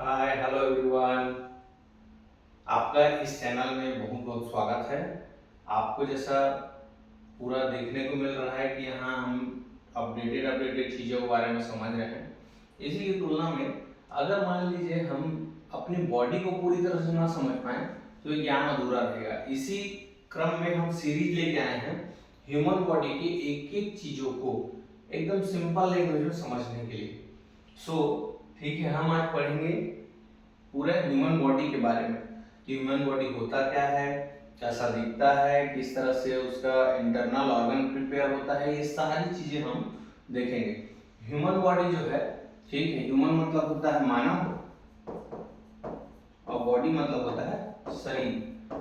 Hi hello everyone. आपका इस channel में बहुत बहुत स्वागत है। आपको जैसा पूरा देखने को मिल रहा है कि यहाँ हम अपडेटेड चीज़ों के बारे में समझ रहे हैं। इसी की तुलना में अगर मान लीजिए हम अपनी बॉडी को पूरी तरह से ना समझ पाए तो ये ज्ञान अधूरा रहेगा। इसी क्रम में हम सीरीज लेके आए हैं ह्यूमन बॉडी की एक एक चीज़ों को एकदम सिंपल लैंग्वेज में समझने के लिए। ठीक है, हम आज पढ़ेंगे पूरे ह्यूमन बॉडी के बारे में कि ह्यूमन बॉडी होता क्या है, कैसा दिखता है, किस तरह से उसका इंटरनल ऑर्गन प्रिपेयर होता है, ये सारी चीजें हम देखेंगे। ह्यूमन बॉडी जो है, ठीक है, ह्यूमन मतलब होता है मानव और बॉडी मतलब होता है शरीर।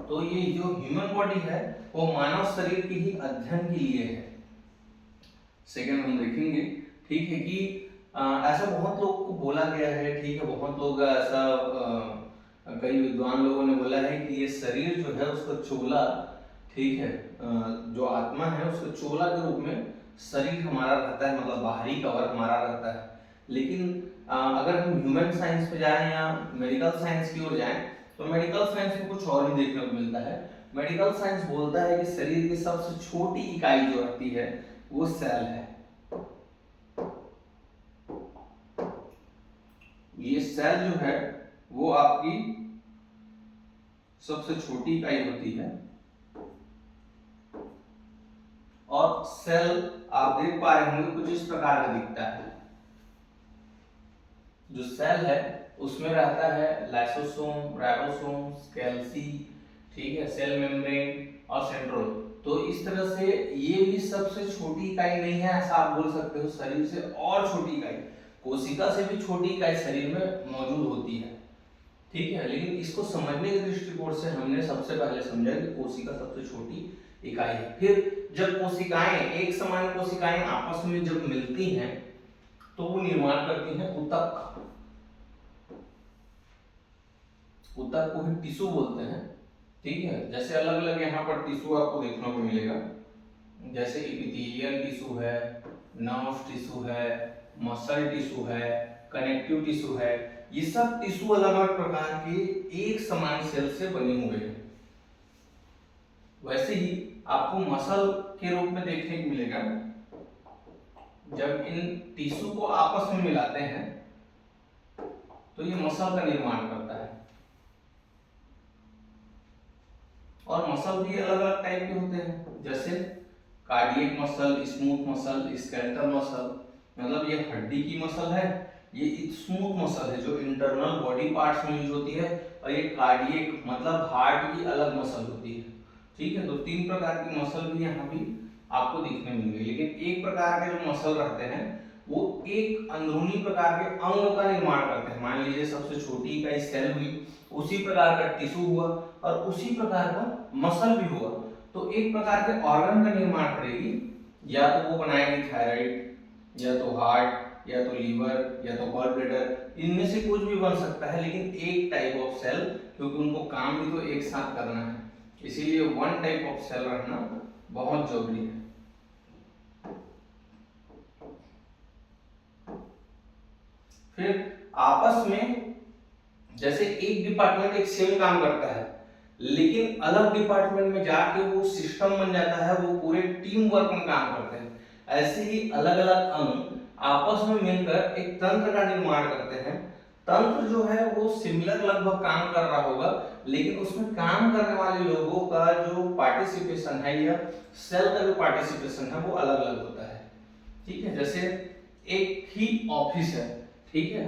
तो ये जो ह्यूमन बॉडी है वो मानव शरीर के ही अध्ययन के लिए है। सेकंड हम देखेंगे, ठीक है, कि ऐसा बहुत लोग को बोला गया है, ठीक है, बहुत लोग ऐसा कई विद्वान लोगों ने बोला है कि ये शरीर जो है उसका चोला, ठीक है, जो आत्मा है उसका चोला के रूप में शरीर हमारा रहता है, मतलब बाहरी कवर हमारा रहता है। लेकिन अगर हम ह्यूमन साइंस पे जाएं या मेडिकल साइंस की ओर जाएं तो मेडिकल साइंस में कुछ और ही देखने को मिलता है। मेडिकल साइंस बोलता है कि शरीर की सबसे छोटी इकाई जो रहती है वो सेल है। ये सेल जो है वो आपकी सबसे छोटी इकाई होती है और सेल आप देख पा रहे होंगे कुछ इस प्रकार का दिखता है। जो सेल है उसमें रहता है लाइसोसोम, राइबोसोम, कैल्सी, ठीक है, सेल मेम्ब्रेन और सेंट्रोल। तो इस तरह से ये भी सबसे छोटी इकाई नहीं है, ऐसा आप बोल सकते हो, शरीर से और छोटी इकाई, कोशिका से भी छोटी इकाई शरीर में मौजूद होती है, ठीक है। लेकिन इसको समझने के दृष्टिकोण से हमने सबसे पहले समझा कि कोशिका सबसे छोटी इकाई है। फिर जब कोशिकाएं, एक समान कोशिकाएं आपस में जब मिलती हैं तो वो निर्माण करती हैं ऊतक। ऊतक को ही टिश्यू बोलते हैं, ठीक है। जैसे अलग अलग यहाँ पर टिश्यू आपको देखने को मिलेगा, जैसे एपिथेलियल टिश्यू है, नर्व टिश्यू है, मसल टिश्यू है, कनेक्टिव टिश्यू है। ये सब टिश्यू अलग अलग प्रकार के एक समान सेल से बने हुए हैं। वैसे ही आपको मसल के रूप में देखने को मिलेगा। जब इन टिश्यू को आपस में मिलाते हैं तो ये मसल का निर्माण करता है। और मसल भी अलग अलग टाइप के होते हैं, जैसे cardiac muscle, smooth muscle, skeletal muscle, मतलब ये हड्डी की मसल है, ये स्मूथ मसल है जो इंटरनल बॉडी पार्ट्स में यूज होती है, और ये कार्डियक मतलब हार्ट की अलग मसल होती है, ठीक है। तो तीन प्रकार की मसल भी यहाँ भी आपको दिखने मिलेंगे। लेकिन एक प्रकार के जो मसल रहते हैं वो एक अंदरूनी प्रकार के अंग का निर्माण करते हैं। मान लीजिए सबसे छोटी इकाई सेल हुई, उसी प्रकार का टिश्यू हुआ और उसी प्रकार का मसल भी हुआ, तो एक प्रकार के ऑर्गन का निर्माण करेगी। या तो वो बनाएगी थायराइड, या तो हार्ट, या तो लीवर, या तो गॉल ब्लैडर, इनमें से कुछ भी बन सकता है, लेकिन एक टाइप ऑफ सेल, क्योंकि उनको काम भी तो एक साथ करना है, इसीलिए वन टाइप ऑफ सेल रहना बहुत जरूरी है। फिर आपस में जैसे एक डिपार्टमेंट एक सेम काम करता है, लेकिन अलग डिपार्टमेंट में जाके वो सिस्टम बन जाता है, वो पूरे टीम वर्क में काम करते हैं। ऐसे ही अलग अलग अंग आपस में मिलकर एक तंत्र का निर्माण करते हैं। तंत्र जो है वो सिमिलर लगभग काम कर रहा होगा, लेकिन उसमें काम करने वाले लोगों का जो पार्टिसिपेशन है या सेल का जो पार्टिसिपेशन है वो अलग अलग होता है, ठीक है। जैसे एक ही ऑफिस है, ठीक है,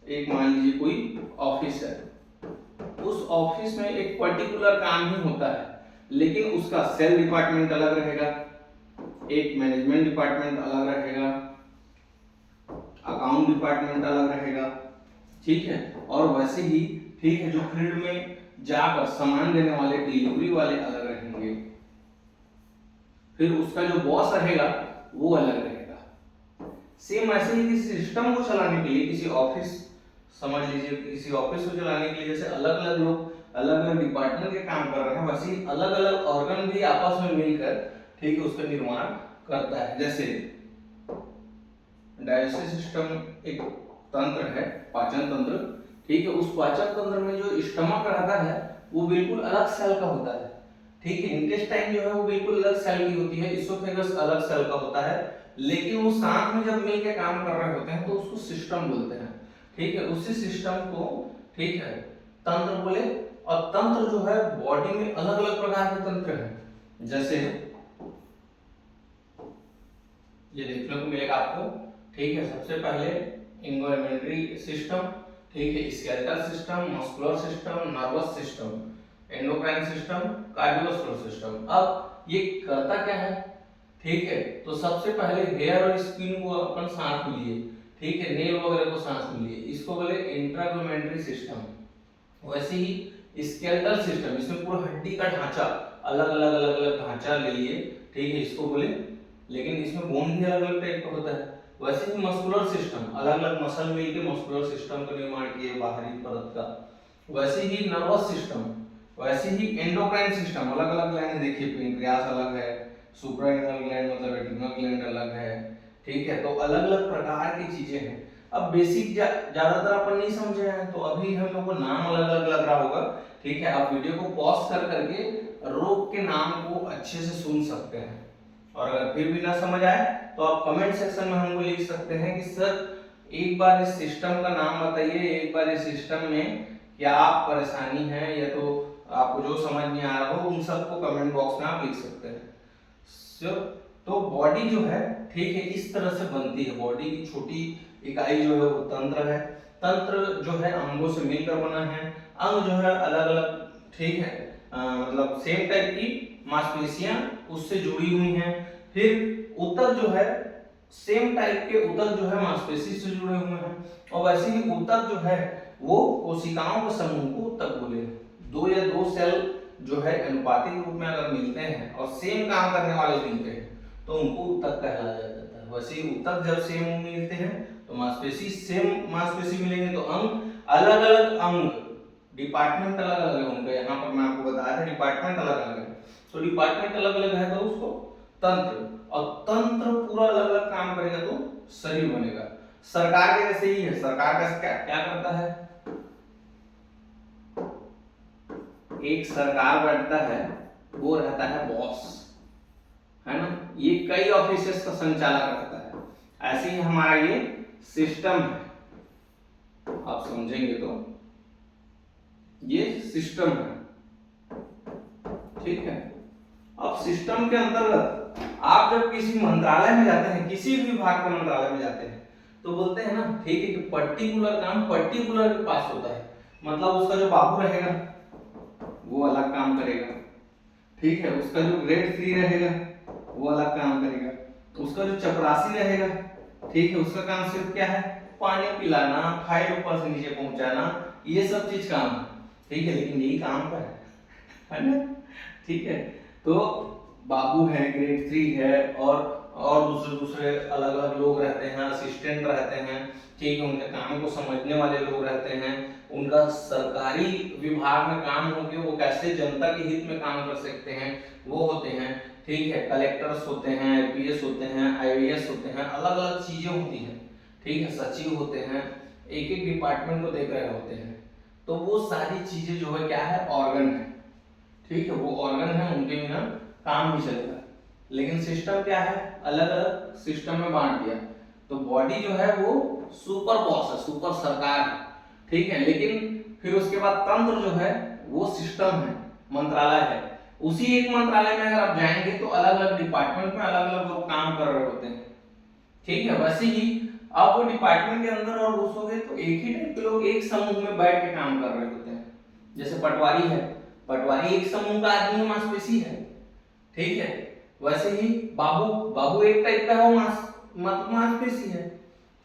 एक मान लीजिए कोई ऑफिस है, उस ऑफिस में एक पर्टिकुलर काम ही होता है, लेकिन उसका सेल डिपार्टमेंट अलग रहेगा, एक मैनेजमेंट डिपार्टमेंट अलग रहेगा, अकाउंट डिपार्टमेंट अलग रहेगा, ठीक है। और वैसे ही, ठीक है, जो फील्ड में जाकर सामान देने वाले डिलीवरी वाले अलग रहेंगे, फिर उसका जो बॉस रहेगा वो अलग रहेगा। सेम ऐसे ही किसी सिस्टम को चलाने के लिए, किसी ऑफिस, समझ लीजिए किसी ऑफिस को चलाने के लिए जैसे अलग अलग लोग अलग अलग डिपार्टमेंट के काम कर रहे हैं, वैसे ही अलग अलग ऑर्गन भी आपस में मिलकर, ठीक है, उसका निर्माण करता है। जैसे डाइजेस्टिव सिस्टम एक तंत्र है, पाचन तंत्र, ठीक है, उस पाचन तंत्र में जो स्टमक रहता है वो बिल्कुल अलग सेल का होता है, ठीक है। इंटेस्टाइन जो है वो बिल्कुल अलग सेल की होती है, इसोफेगस अलग सेल का होता है, लेकिन वो साथ में जब मिलकर काम कर रहे होते हैं तो उसको सिस्टम बोलते हैं, ठीक है। उसी सिस्टम को, ठीक है, तंत्र बोले। और तंत्र जो है बॉडी में अलग अलग प्रकार के तंत्र हैं, जैसे ये देखने को मिलेगा आपको, ठीक है। सबसे पहले इन्वायरमेंटरी सिस्टम, ठीक है, skeletal system, muscular system, nervous system, endocrine system, cardiovascular system. अब ये करता क्या है, ठीक है, तो सबसे पहले हेयर और स्किन को अपन सांस में लिए, ठीक है, नेल वगैरह को सांस में लिए, इसको बोले इंट्राग्यूमेंटरी सिस्टम। वैसे ही स्केलेटल सिस्टम, इसमें पूरा हड्डी का ढांचा, अलग अलग अलग अलग ढांचा ले लिए, ठीक है, इसको बोले, लेकिन इसमें बोन भी अलग अलग टाइप का होता है। वैसे ही मस्कुलर सिस्टम, अलग अलग मसल मिलकर मस्कुलर सिस्टम का निर्माण किए बाहरी परत का। वैसे ही नर्वस सिस्टम, वैसे ही एंडोक्राइन सिस्टम, अलग अलग ग्लैंड देखिए, पेनक्रियास अलग है, सुप्रारेनल ग्लैंड मतलब एड्रिनल ग्लैंड अलग है, ठीक है। तो अलग अलग प्रकार की चीजें हैं। अब बेसिक ज्यादातर अपन नहीं समझे हैं, तो अभी हम लोग को नाम अलग अलग लग रहा होगा, ठीक है। आप वीडियो को पॉज कर करके रोग के नाम को अच्छे से सुन सकते हैं, और अगर फिर भी ना समझ आए तो आप कमेंट सेक्शन में हमको लिख सकते हैं कि सर एक बार इस सिस्टम का नाम बताइए, एक बार इस सिस्टम में क्या परेशानी है, या तो आपको जो समझ नहीं आ रहा हो उन सबको कमेंट बॉक्स में आप लिख सकते हैं। तो बॉडी जो है, ठीक है, इस तरह से बनती है। बॉडी की छोटी इकाई जो है वो तंत्र है। तंत्र जो है अंगों से मिलकर बना है। अंग जो है अलग अलग, ठीक है, मतलब सेम टाइप की मांसपेशियां उससे जुड़ी हुई हैं। फिर उतक जो है सेम टाइप के उतक जो है मांसपेशी से जुड़े हुए हैं। और वैसे ही उतक जो है वो कोशिकाओं के समूह को उतक बोले। दो या दो सेल जो है अनुपातिक रूप में अगर मिलते हैं और सेम काम करने वाले मिलते हैं तो उनको उतक कहलाया जाता है। वैसे ही उतक जब सेम मिलते हैं तो मांसपेशी सेम मांसपेशी मिलेंगे, तो अंग अलग अलग अंग, डिपार्टमेंट अलग अलग है उनका। यहाँ पर मैं आपको बताया था डिपार्टमेंट अलग अलग है, तो डिपार्टमेंट अलग अलग है तो उसको तंत्र, और तंत्र पूरा अलग अलग काम करेगा तो शरीर बनेगा। सरकार के जैसे ही है, सरकार का क्या क्या करता है, एक सरकार बैठता है, वो रहता है बॉस, है ना, ये कई ऑफिसेस का संचालक रहता है। ऐसे ही हमारा ये सिस्टम है, आप समझेंगे तो ये सिस्टम है, ठीक है। अब सिस्टम के अंतर्गत आप जब किसी मंत्रालय में जाते हैं, किसी भी विभाग के मंत्रालय में जाते हैं, तो बोलते हैं ना, ठीक है, कि पर्टिकुलर काम पर्टिकुलर के पास होता है। मतलब उसका जो बाबू रहेगा वो अलग काम करेगा, ठीक है, उसका जो ग्रेड 3 रहेगा वो अलग काम करेगा, उसका जो चपरासी रहेगा, ठीक है, उसका काम सिर्फ क्या है, पानी पिलाना, फाइल ऊपर से नीचे पहुंचाना, ये सब चीज काम है, ठीक है, लेकिन यही काम का है ना, ठीक है। तो बाबू है, ग्रेड 3 है, और दूसरे दूसरे अलग अलग लोग रहते हैं, असिस्टेंट रहते हैं, ठीक है, उनके काम को समझने वाले लोग रहते हैं, उनका सरकारी विभाग में काम हो कि वो कैसे जनता के हित में काम कर सकते हैं वो होते हैं, ठीक है। कलेक्टर्स होते हैं, आईपीएस होते हैं, आईएएस होते हैं, अलग अलग चीजें होती हैं, ठीक है, सचिव होते हैं, एक एक डिपार्टमेंट को देख रहे होते हैं। तो वो सारी चीजें जो है क्या है, ऑर्गन है, ठीक है, वो ऑर्गन है, उनके बिना काम नहीं चलेगा। लेकिन सिस्टम क्या है, अलग अलग सिस्टम में बांट दिया। तो बॉडी जो है वो सुपर बॉस है, सुपर सरकार है, ठीक है। लेकिन फिर उसके बाद तंत्र जो है वो सिस्टम है, मंत्रालय है। उसी एक मंत्रालय में अगर आप जाएंगे तो अलग अलग डिपार्टमेंट में अलग अलग लोग काम कर रहे होते हैं, ठीक है। वैसे ही आप वो डिपार्टमेंट के अंदर और घुसोगे तो एक ही टाइप के लोग एक समूह में बैठ के काम कर रहे होते हैं। जैसे पटवारी है, पटवारी एक समूह का आदमी है, मांसपेशी है, ठीक है। वैसे ही बाबू एक टाइप का है, वो मांसपेशी है,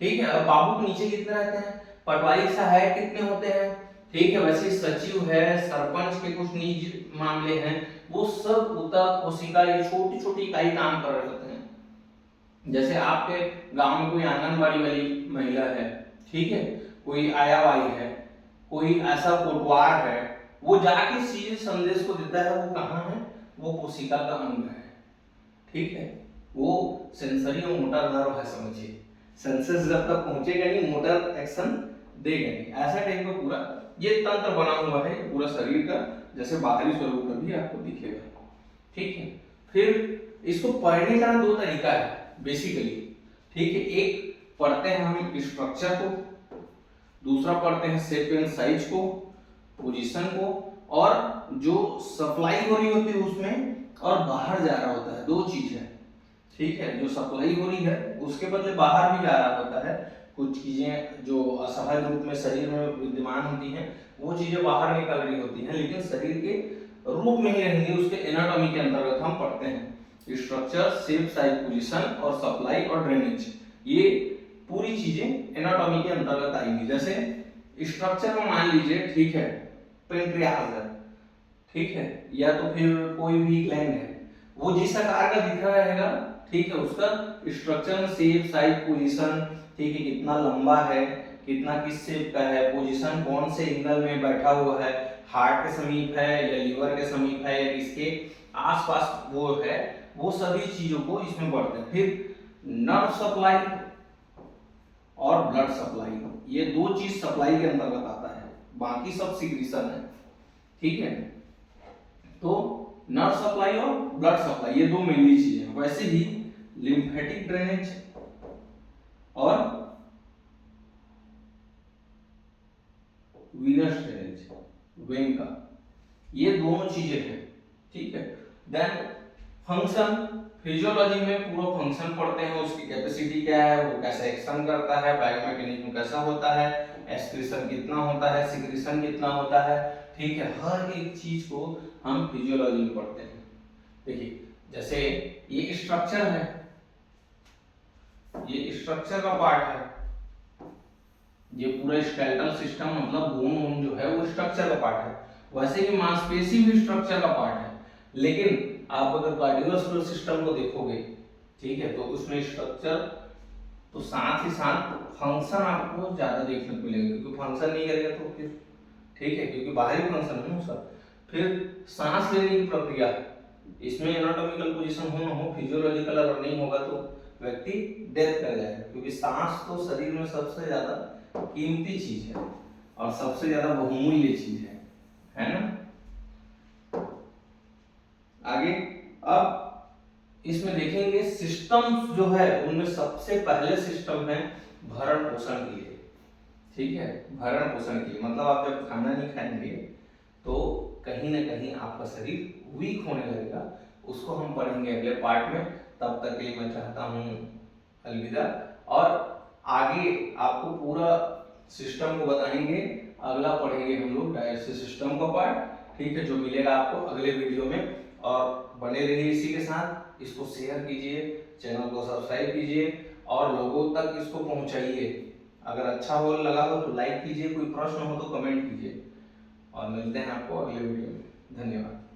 ठीक है। और बाबू के नीचे कितने रहते हैं, पटवारी के सहायक कितने होते हैं, ठीक है। वैसे सचिव है, सरपंच के कुछ निजी मामले हैं, वो सब ऊतक कोशिका ये छोटी छोटी इकाई काम कर रहे होते हैं। जैसे आपके गांव में कोई आंगनबाड़ी वाली महिला है, ठीक है, कोई आया वाई है, कोई ऐसा कोटवार है, वो जाके सीधे संदेश को देता है, वो कहाँ है, वो कोशिका का अंग है, ठीक है, वो सेंसरी और मोटर नर्व है, समझिए। सेंसेस जब तक पहुंचेगा नहीं मोटर एक्शन देगा नहीं, ऐसा टाइप का पूरा ये तंत्र बना हुआ है पूरा शरीर का, जैसे बाहरी स्वरूप में भी आपको दिखेगा। ठीक है, फिर इसको पढ़ने का दो तरीका है बेसिकली। ठीक है, एक पढ़ते हैं हम स्ट्रक्चर को, दूसरा पढ़ते हैं शेप एंड साइज को, पोजीशन को, और जो सप्लाई हो रही होती है उसमें और बाहर जा रहा होता है, दो चीज है। ठीक है, जो सप्लाई हो रही है उसके बदले बाहर भी जा रहा होता है, कुछ चीजें जो असहज रूप में शरीर में विद्यमान होती हैं वो चीजें बाहर निकल रही होती हैं, लेकिन शरीर के रूप में ही रहेंगी, उसके एनाटॉमी के अंतर्गत हम पढ़ते हैं स्ट्रक्चर, शेप, साइज, पोजीशन और सप्लाई और ड्रेनेज। ये पूरी चीजें एनाटॉमी के अंतर्गत आएंगी। जैसे स्ट्रक्चर में मान लीजिए, ठीक है, पेंक्रियाज है, ठीक है, या तो फिर कोई भी ग्लैंड है, वो जिस आकार का दिख रहा रहेगा, ठीक है, उसका स्ट्रक्चर में शेप, साइज, पोजीशन, ठीक है, कितना लंबा है, कितना किस शेप का है, पोजीशन कौन से एंगल में बैठा हुआ है, हार्ट के समीप है या लीवर के समीप है या किसके आसपास वो है, वो सभी चीजों को इसमें पढ़ते हैं। फिर नर्व सप्लाई और ब्लड सप्लाई, ये दो चीज सप्लाई के अंतर्गत आता है, बाकी सब सिक्रीशन है। ठीक है, तो नर्व सप्लाई और ब्लड सप्लाई ये दो मेनली चीजें हैं। वैसे ही लिम्फेटिक ड्रेनेज और वीनस ड्रेनेज, वेन का, ये दोनों चीजें हैं। ठीक है, देन फंक्शन, फिजियोलॉजी में पूरा फंक्शन पढ़ते हैं, उसकी कैपेसिटी क्या है, वो कैसे एक्शन करता है, बायोमैकेनिज्म कैसा होता है, एक्सक्रीशन कितना होता है, सिक्रीशन कितना होता है। ठीक है, हर एक चीज को हम फिजियोलॉजी में पढ़ते हैं। देखिए, जैसे ये स्ट्रक्चर है, ये स्ट्रक्चर का पार्ट है, ये पूरा स्केलेटल सिस्टम मतलब बोन जो है वो स्ट्रक्चर का पार्ट है। वैसे ही मांसपेशी भी स्ट्रक्चर का पार्ट है, लेकिन आप अगर कार्डियोवास्कुलर सिस्टम को देखोगे, ठीक है, तो उसमें स्ट्रक्चर तो साथ ही साथ फंक्शन आपको ज्यादा देखने को मिलेगा, क्योंकि फंक्शन नहीं करेगा तो फिर, ठीक है, क्योंकि बाहरी फंक्शन है ना सब। फिर सांस लेने की प्रक्रिया, इसमें एनाटॉमिकल पोजीशन हो ना हो, फिजियोलॉजिकल अगर नहीं होगा तो व्यक्ति डेथ कर जाएगा, क्योंकि सांस तो शरीर में सबसे ज्यादा कीमती चीज है और सबसे ज्यादा बहुमूल्य चीज है ना। आगे अब इसमें देखेंगे सिस्टम जो है, उनमें सबसे पहले सिस्टम है भरण पोषण के लिए। ठीक है, भरण पोषण के लिए मतलब आप जब खाना नहीं खाएंगे तो कहीं ना कहीं आपका शरीर वीक होने लगेगा, उसको हम पढ़ेंगे अगले पार्ट में। तब तक के लिए मैं चाहता हूँ अलविदा, और आगे आपको पूरा सिस्टम को बताएंगे, अगला पढ़ेंगे हम लोग डाइजेस्टिव सिस्टम का पार्ट। ठीक है, जो मिलेगा आपको अगले वीडियो में, और बने रहिए इसी के साथ। इसको शेयर कीजिए, चैनल को सब्सक्राइब कीजिए और लोगों तक इसको पहुंचाइए। अगर अच्छा हो लगा हो तो लाइक कीजिए, कोई प्रश्न हो तो कमेंट कीजिए, और मिलते हैं आपको अगले वीडियो में। धन्यवाद।